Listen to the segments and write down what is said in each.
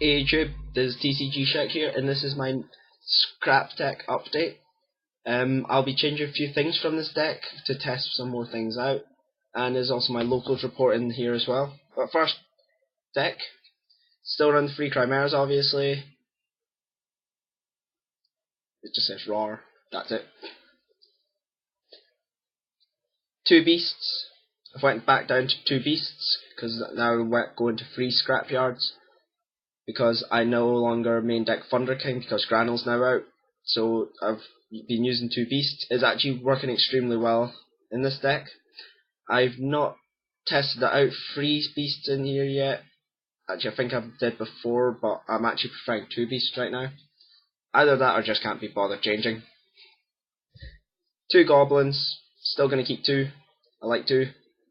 Hey YouTube, this is TCGShek here, and this is my scrap deck update. I'll be changing a few things from this deck to test some more things out, and there's also my locals report in here as well. But first, deck. Still run the 3 Chimeras, obviously. It just says RAR, that's it. 2 Beasts. I went back down to 2 Beasts, because now we're going to 3 Scrapyards. Because I no longer main deck Thunder King because Granul's now out, so I've been using 2 Beasts. It's actually working extremely well in this deck. I've not tested it out 3 Beasts in here yet. Actually, I think I did before, but I'm actually preferring 2 Beasts right now. Either that or just can't be bothered changing. 2 Goblins, still going to keep 2. I like 2.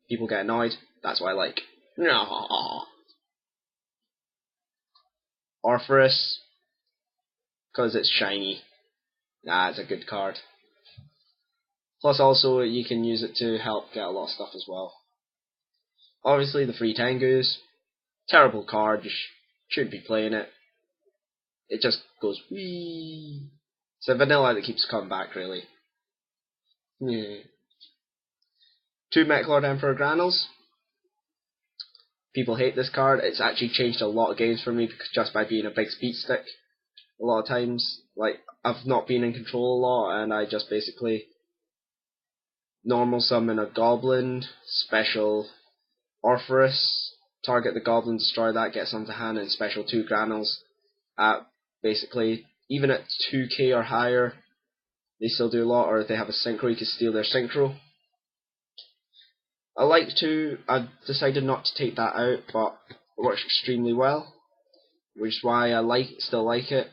People get annoyed, that's what I like. No. Orpheus, because it's shiny. It's a good card. Plus also you can use it to help get a lot of stuff as well. Obviously the 3 Tengus, terrible card, you shouldn't be playing it. It just goes wee. It's a vanilla that keeps coming back really. Yeah. 2 Mechlord Emperor Granules. People hate this card. It's actually changed a lot of games for me just by being a big speed stick. A lot of times, like, I've not been in control a lot, and I just basically normal summon a Goblin, special Orpheus, target the Goblin, destroy that, get some to hand, and special 2 Granules. Basically, even at 2k or higher, they still do a lot, or if they have a synchro, you can steal their synchro. I've decided not to take that out, but it works extremely well, which is why I still like it.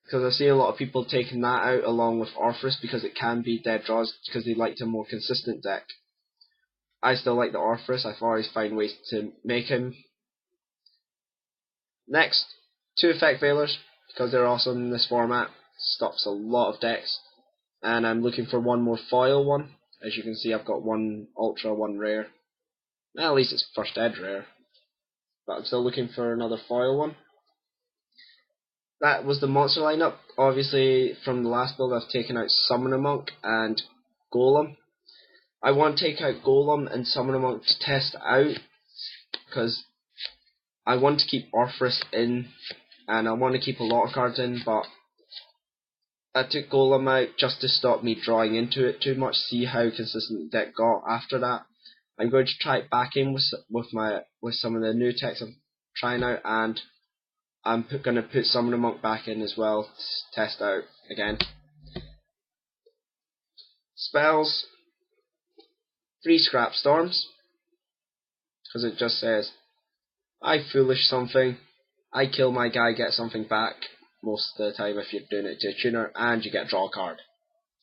Because I see a lot of people taking that out along with Orpheus because it can be dead draws because they like a more consistent deck. I still like the Orpheus, I've always found ways to make him. Next, 2 Effect Veilers, because they're awesome in this format, stops a lot of decks. And I'm looking for one more foil one. As you can see, I've got 1 Ultra, 1 Rare. Well, at least it's first ed rare. But I'm still looking for another foil one. That was the monster lineup. Obviously, from the last build, I've taken out Summoner Monk and Golem. I want to take out Golem and Summoner Monk to test out, because I want to keep Orpheus in, and I want to keep a lot of cards in, but I took Golem out just to stop me drawing into it too much, see how consistent the deck got after that. I'm going to try it back in with some of the new techs I'm trying out, and I'm going to put Summoner Monk back in as well to test out again. Spells. 3 Scrap Storms, because it just says, I foolish something, I kill my guy, get something back, most of the time if you're doing it to a tuner, and you get a draw card.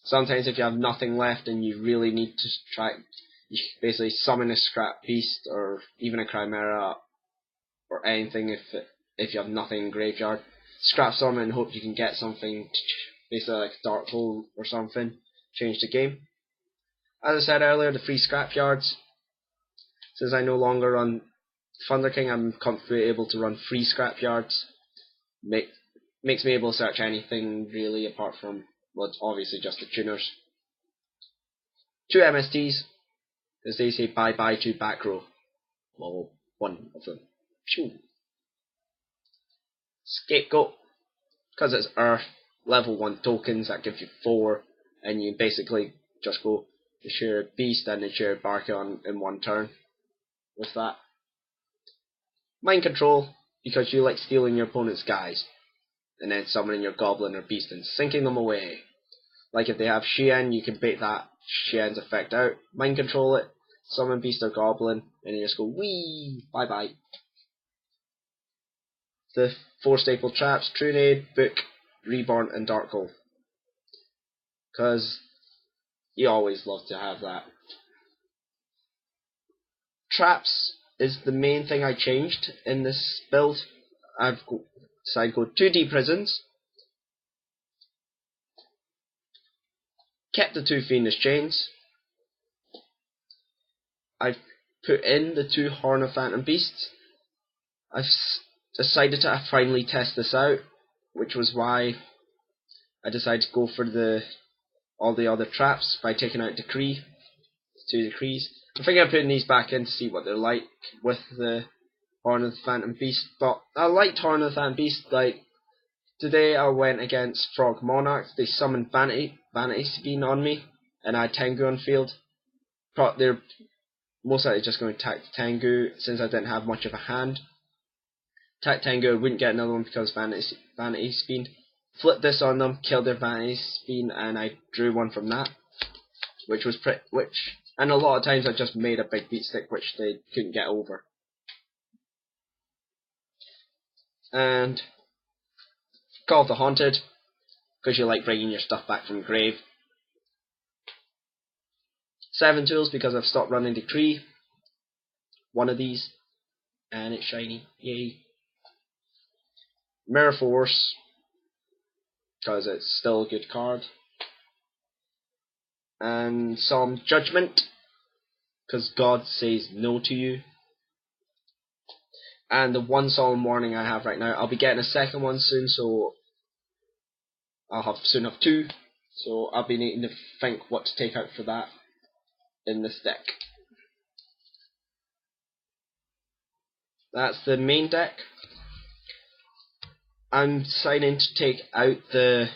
Sometimes if you have nothing left and you really need to try, you basically summon a Scrap Beast, or even a Chimera, or anything if you have nothing in graveyard. Scrap Storm and hope you can get something, basically like Dark Hole or something, change the game. As I said earlier, the 3 Scrapyards. Since I no longer run Thunder King, I'm comfortably able to run 3 Scrapyards. Makes me able to search anything really, apart from, well, obviously just the tuners. 2 MSTs, because they say bye bye to back row. Well, one of them. Shoo. Scapegoat, because it's Earth, level 1 tokens, that gives you 4, and you basically just go the sheer Beast and the sheer Barkion in 1 turn with that. Mind Control, because you like stealing your opponent's guys, and then summoning your Goblin or Beast and sinking them away. Like if they have Shien, you can bait that Shien's effect out, Mind Control it, summon Beast or Goblin, and you just go wee, bye bye. The 4 staple traps, Trunade, Book, Reborn and Dark Hole. Because you always love to have that. Traps is the main thing I changed in this build. I've decided to go 2 Deep Prisons. Kept the 2 Fiendish Chains. I've put in the 2 Horn of Phantom Beasts. I've decided to finally test this out, which was why I decided to go for all the other traps by taking out Decree, 2 Decrees. I'm thinking of putting these back in to see what they're like with the Horn of the Phantom Beast, but I liked Horn of the Phantom Beast. Like, today I went against Frog Monarchs, they summoned Vanity Spin on me, and I had Tengu on field. They're most likely just going to attack Tengu, since I didn't have much of a hand. Attack Tengu, I wouldn't get another one because Vanity Spin. Flipped this on them, killed their Vanity Spin, and I drew one from that. And a lot of times I just made a big beat stick which they couldn't get over. And Call of the Haunted, because you like bringing your stuff back from the grave. 7 tools because I've stopped running Decree. One of these, and it's shiny, yay. Mirror Force, because it's still a good card. And Solemn Judgment, because God says no to you. And the one Solemn Warning I have right now, I'll be getting a second one soon, so I'll soon have 2. So I'll be needing to think what to take out for that in this deck. That's the main deck. I'm deciding to take out the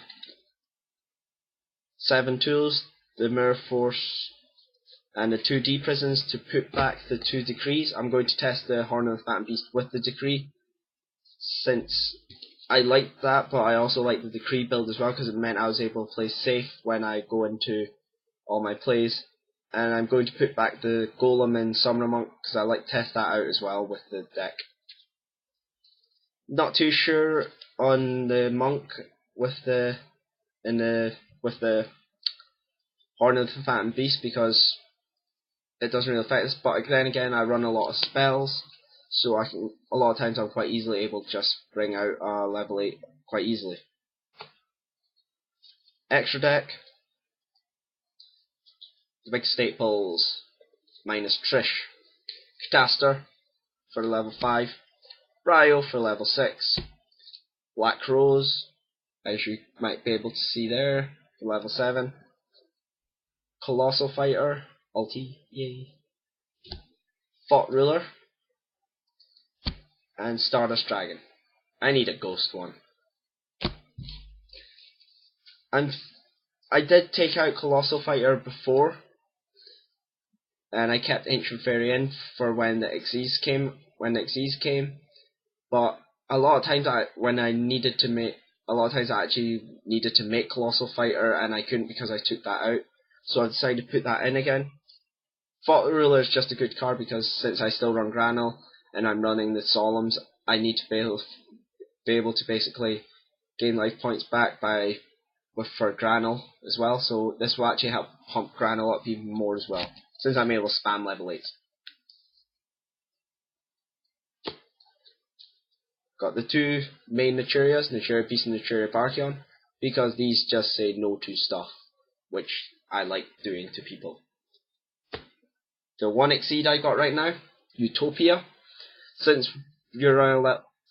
7 tools, the Mirror Force, and the 2 D prisons to put back the 2 Decrees. I'm going to test the Horn of the Phantom Beast with the Decree, since I like that, but I also like the Decree build as well, because it meant I was able to play safe when I go into all my plays. And I'm going to put back the Golem and Summoner Monk, because I like to test that out as well with the deck. Not too sure on the Monk with the Horn of the Phantom Beast, because it doesn't really affect us, but then again I run a lot of spells, so a lot of times I'm quite easily able to just bring out level 8 quite easily. Extra deck, the big staples, minus Trish, Cataster for level 5, Ryo for level 6, Black Rose, as you might be able to see there, for level 7, Colossal Fighter, ulti, yay, Thought Ruler, and Stardust Dragon. I need a ghost one. And I did take out Colossal Fighter before, and I kept Ancient Fairy in for when the Xyz came. But a lot of times I actually needed to make Colossal Fighter, and I couldn't because I took that out. So I decided to put that in again. Thought Ruler is just a good card because since I still run Granel and I'm running the Solemns, I need to be able to basically gain life points back for Granel as well. So this will actually help pump Granel up even more as well, since I'm able to spam level 8. Got the 2 main Naturias, Naturia Beast and Naturia Barkion, because these just say no to stuff, which I like doing to people. The 1 Exceed I got right now, Utopia. Since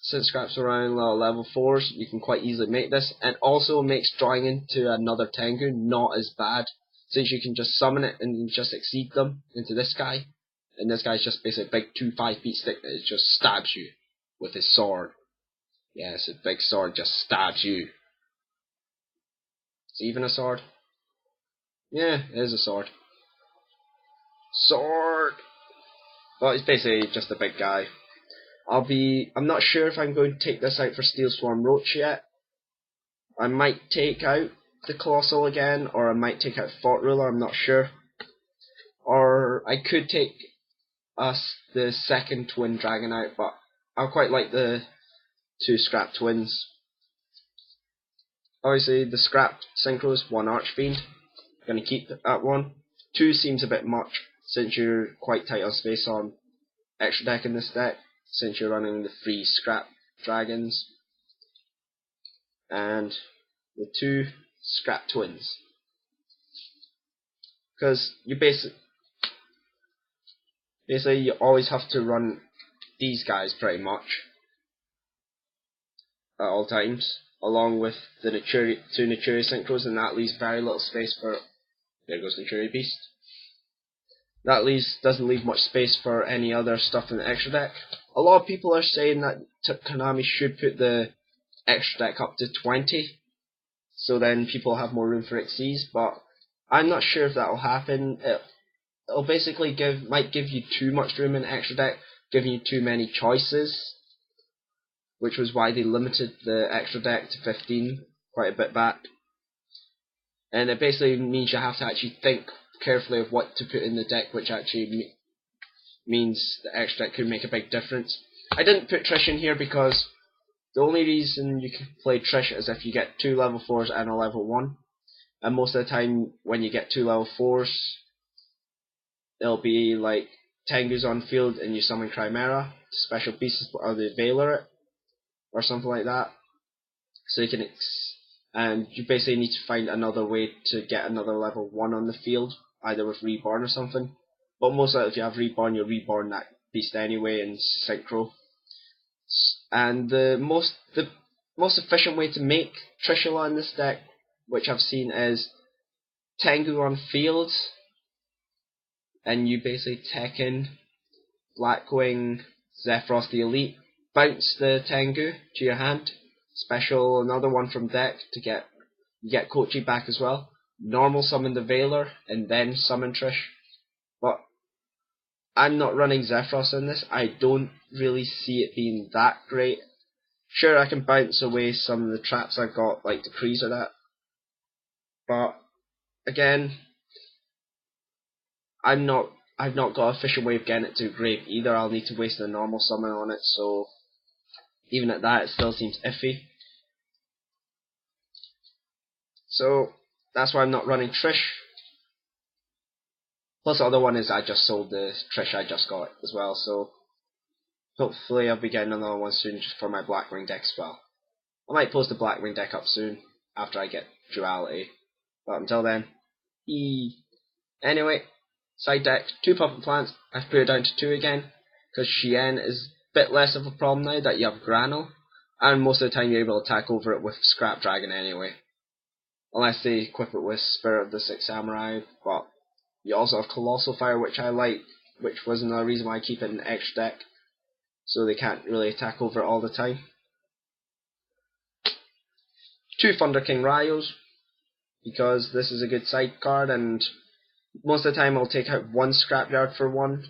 Scrap's around level 4s, you can quite easily make this, and also makes drawing into another Tengu not as bad, since you can just summon it and just exceed them into this guy, and this guy's just basically a big 2/5 beat stick that just stabs you with his sword. Yes, a big sword just stabs you. It's even a sword. Yeah, it is a sword. Sword! Well, it's basically just a big guy. I'm not sure if I'm going to take this out for Steel Swarm Roach yet. I might take out the Colossal again, or I might take out Thought Ruler, I'm not sure. Or I could take the second Twin Dragon out, but I quite like the 2 Scrap Twins. Obviously the Scrap Synchros, 1 Archfiend. I'm going to keep that one. 2 seems a bit much, since you're quite tight on space on extra deck in this deck, since you're running the 3 Scrap Dragons and the 2 Scrap Twins, because you basically you always have to run these guys pretty much, at all times, along with the two Naturi synchros, and that leaves very little space for. There goes Naturi Beast. That doesn't leave much space for any other stuff in the extra deck. A lot of people are saying that Konami should put the extra deck up to 20, so then people have more room for Xyz, but I'm not sure if that will happen. It'll basically might give you too much room in the extra deck, giving you too many choices, which was why they limited the extra deck to 15 quite a bit back. And it basically means you have to actually think carefully of what to put in the deck, which actually means the extra deck could make a big difference. I didn't put Trish in here because the only reason you can play Trish is if you get 2 level 4s and a level 1. And most of the time when you get 2 level 4s, it'll be like Tengu's on field and you summon Chimera, special pieces or the Veiler it, or something like that. So you can and you basically need to find another way to get another level 1 on the field, either with Reborn or something. But most likely if you have Reborn, you'll Reborn that beast anyway in Synchro. And the most efficient way to make Trishula in this deck, which I've seen, is Tengu on field, and you basically tech in Blackwing, Zephyros the Elite, bounce the Tengu to your hand, special another one from deck to get Kochi back as well, normal summon the Veiler, and then summon Trish. But I'm not running Zephyros in this. I don't really see it being that great. Sure, I can bounce away some of the traps I've got, like Decrees or that. But again, I've not got an efficient way of getting it to grave either. I'll need to waste a normal summon on it, so even at that, it still seems iffy. So that's why I'm not running Trish. Plus the other one is I just sold the Trish I just got as well, so hopefully I'll be getting another one soon just for my Blackwing deck as well. I might post the Blackwing deck up soon after I get Duality, but until then, Anyway, side deck, 2 Puppet Plants. I've put it down to 2 again, because Shien is a bit less of a problem now that you have Granule, and most of the time you're able to attack over it with Scrap Dragon anyway. Unless they equip it with Spirit of the Six Samurai, but you also have Colossal Fire, which I like, which was another reason why I keep it in the extra deck, so they can't really attack over it all the time. 2 Thunder King Ryos, because this is a good side card, and most of the time I'll take out 1 Scrapyard for 1,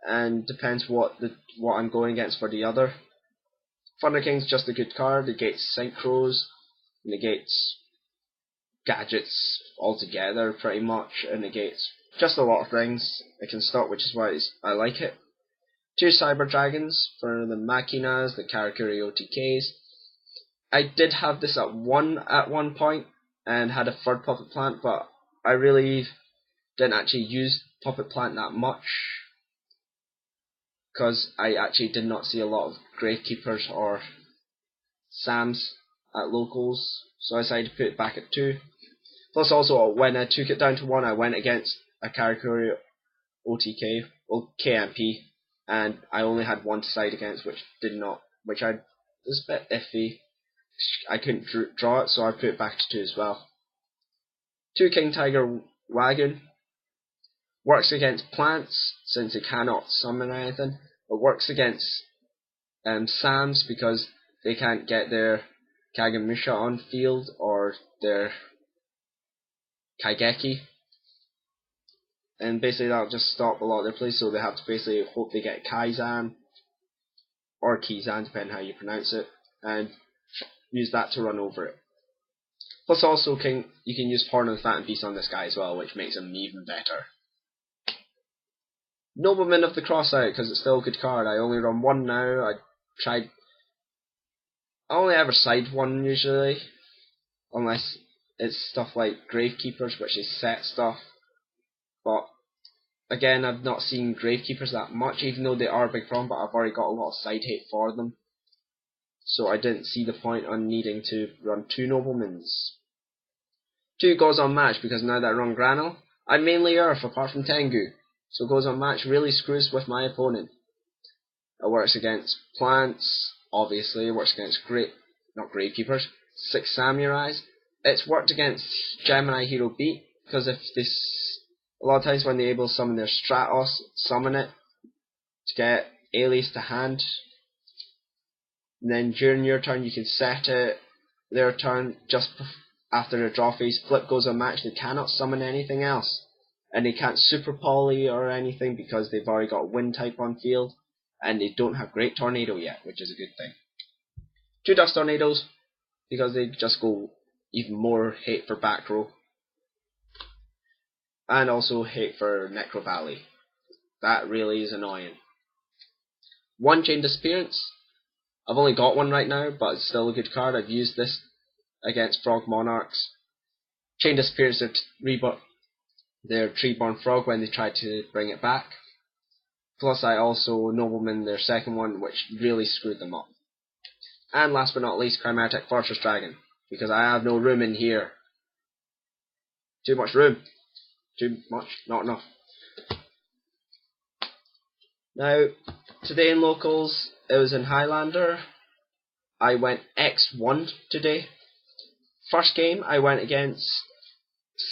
and depends what I'm going against for the other. Thunder King's just a good card. It negates Synchros, negates gadgets altogether pretty much, and negates just a lot of things it can stop, which is why I like it. 2 Cyber Dragons for the Machinas, the Karakuri OTKs. I did have this at one point and had a 3rd Puppet Plant, but I really didn't actually use Puppet Plant that much because I actually did not see a lot of Gravekeepers or Sams at locals, so I decided to put it back at 2. Plus also when I took it down to 1, I went against a Karakuri OTK, or KMP, and I only had 1 to side against, which was a bit iffy. I couldn't draw it, so I put it back to 2 as well. 2 King Tiger Wagon. Works against plants, since it cannot summon anything. It works against Sams, because they can't get their Kagemusha on field, or their Kaigeki. And basically that'll just stop a lot of their plays, so they have to basically hope they get Kaizan, or Kizan, depending how you pronounce it, and use that to run over it. Plus also you can use Horn of the Phantom Beast on this guy as well, which makes him even better. Nobleman of the Crossout, because it's still a good card. I only run 1 now. I only ever side 1 usually, unless it's stuff like Gravekeepers, which is set stuff. But again, I've not seen Gravekeepers that much, even though they are a big problem, but I've already got a lot of side hate for them. So I didn't see the point on needing to run 2 Noblemans. 2 Goes on Match, because now that I run Granule, I'm mainly Earth apart from Tengu. So Goes on Match really screws with my opponent. It works against plants, obviously. It works against not gravekeepers, 6 samurais. It's worked against Gemini Hero Beat, because if this, a lot of times when they're able to summon their Stratos, summon it to get Alias to hand, and then during your turn you can set it, their turn, just after their draw phase, flip goes on match, they cannot summon anything else. And they can't super poly or anything because they've already got wind type on field, and they don't have Great Tornado yet, which is a good thing. 2 Dust Tornadoes, because they just go even more hate for back row. And also hate for Necro Valley. That really is annoying. 1 Chain Disappearance. I've only got one right now, but it's still a good card. I've used this against Frog Monarchs. Chain Disappearance, their Treeborn Frog when they tried to bring it back. Plus I also Nobleman their second one, which really screwed them up. And last but not least, Chimeric Fortress Dragon, because I have no room in here. Too much room. Too much, not enough. Now, today in locals, it was in Highlander. I went X1 today. First game, I went against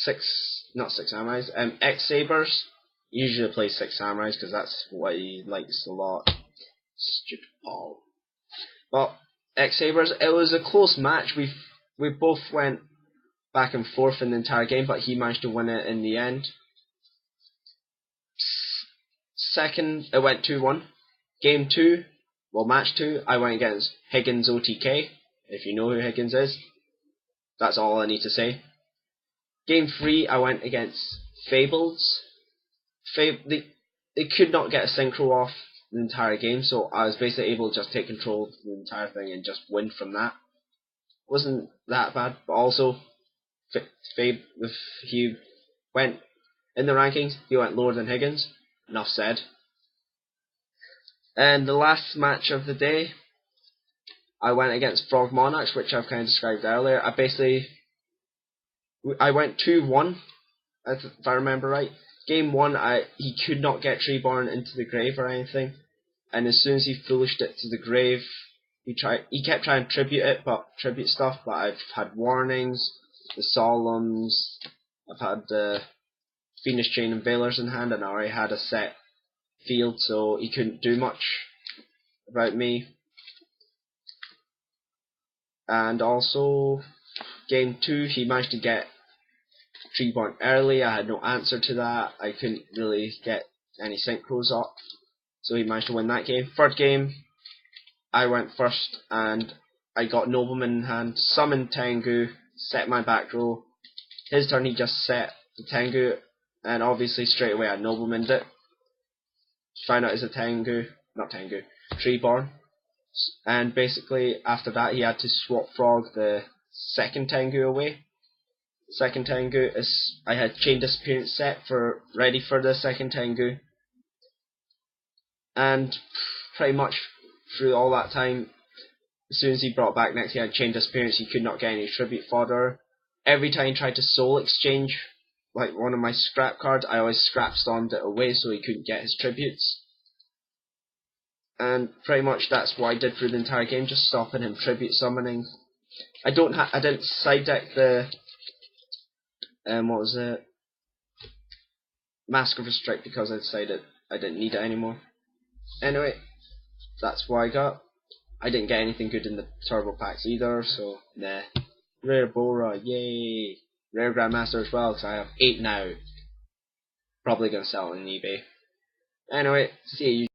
X Sabers. Usually play 6 Samurais because that's what he likes a lot. Stupid Paul. But X Sabers, it was a close match. We both went back and forth in the entire game, but he managed to win it in the end. Second, it went 2-1. Game 2, well, match 2, I went against Higgins OTK. If you know who Higgins is, that's all I need to say. Game 3, I went against Fables. They could not get a synchro off the entire game, so I was basically able to just take control of the entire thing and just win from that. Wasn't that bad, but also he went in the rankings, he went lower than Higgins. Enough said. And the last match of the day, I went against Frog Monarchs, which I've kind of described earlier. I went 2-1, if I remember right. Game 1, he could not get Treeborn into the grave or anything, and as soon as he foolished it to the grave, he kept trying to tribute stuff, but I've had warnings, the Solemns, I've had the Phoenix Chain and Veilers in hand, and I already had a set field, so he couldn't do much about me. And also, game 2, he managed to get Treeborn early. I had no answer to that. I couldn't really get any synchros up, so he managed to win that game. Third game, I went first, and I got Nobleman in hand, summoned Tengu, set my back row. His turn, he just set the Tengu, and obviously straight away I Noblemaned it. Found out it's a Treeborn. And basically after that he had to swap Frog the second Tengu away. Second Tengu is, I had Chain Disappearance set ready for the second Tengu. And pretty much through all that time, as soon as he brought back next, he had Chain Disappearance, he could not get any tribute fodder. Every time he tried to soul exchange like one of my scrap cards, I always scrap stormed it away so he couldn't get his tributes. And pretty much that's what I did through the entire game, just stopping him tribute summoning. I didn't side deck the Mask of Restrict, because I decided I didn't need it anymore. Anyway, that's what I got. I didn't get anything good in the turbo packs either, so nah. Rare Bora, yay! Rare Grandmaster as well, because I have 8 now. Probably gonna sell it on eBay. Anyway, see you.